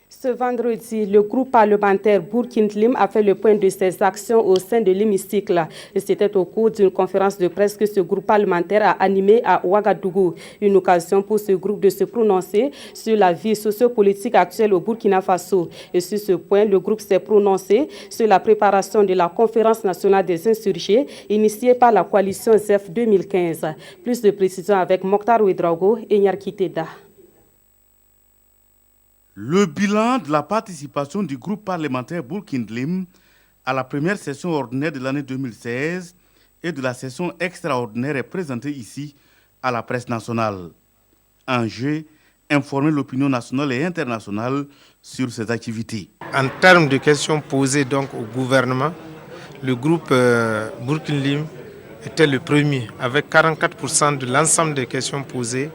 Ce vendredi, le groupe parlementaire Bourkinlim a fait le point de ses actions au sein de l'hémicycle. C'était au cours d'une conférence de presse que ce groupe parlementaire a animé à Ouagadougou. Une occasion pour ce groupe de se prononcer sur la vie sociopolitique actuelle au Burkina Faso. Et sur ce point, le groupe s'est prononcé sur la préparation de la conférence nationale des insurgés initiée par la coalition ZEF 2015. Plus de précisions avec Mokhtar Ouedraogo et Nyarkiteda. Le bilan de la participation du groupe parlementaire Bourkinlim à la première session ordinaire de l'année 2016 et de la session extraordinaire est présenté ici à la presse nationale. Enjeu, informer l'opinion nationale et internationale sur ses activités. En termes de questions posées donc au gouvernement, le groupe Bourkinlim était le premier avec 44% de l'ensemble des questions posées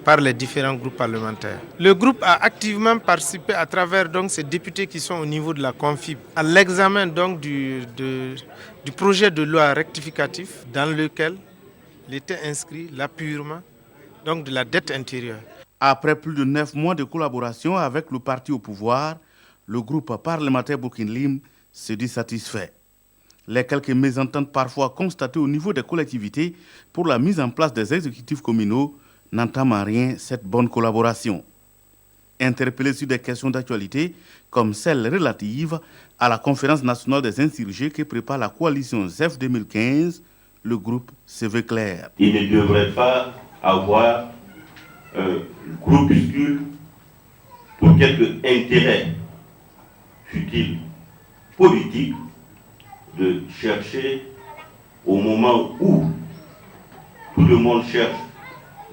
par les différents groupes parlementaires. Le groupe a activement participé à travers donc ces députés qui sont au niveau de la Confib à l'examen donc du projet de loi rectificatif dans lequel il était inscrit l'appurement donc de la dette intérieure. Après plus de 9 mois de collaboration avec le parti au pouvoir, le groupe parlementaire Bourkinlim se dit satisfait. Les quelques mésententes parfois constatées au niveau des collectivités pour la mise en place des exécutifs communaux n'entament en rien cette bonne collaboration. Interpellé sur des questions d'actualité comme celle relative à la conférence nationale des insurgés que prépare la coalition ZEF 2015, le groupe se veut clair. Il ne devrait pas avoir un groupuscule pour quelques intérêts futiles politiques de chercher au moment où tout le monde cherche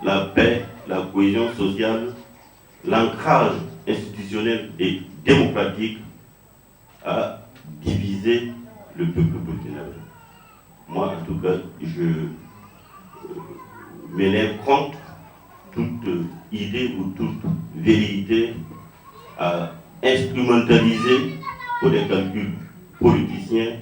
la paix, la cohésion sociale, l'ancrage institutionnel et démocratique à diviser le peuple burkinabé. Moi, en tout cas, je m'élève contre toute idée ou toute vérité à instrumentaliser pour des calculs politiciens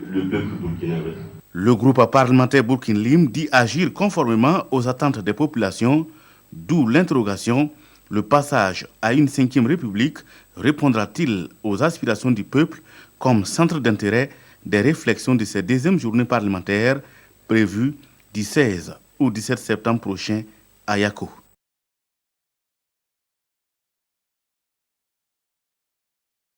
le peuple burkinabé. Le groupe parlementaire Bourkinlim dit agir conformément aux attentes des populations, d'où l'interrogation, le passage à une 5e république répondra-t-il aux aspirations du peuple comme centre d'intérêt des réflexions de cette 2e journée parlementaire prévue du 16 au 17 septembre prochain à Yako.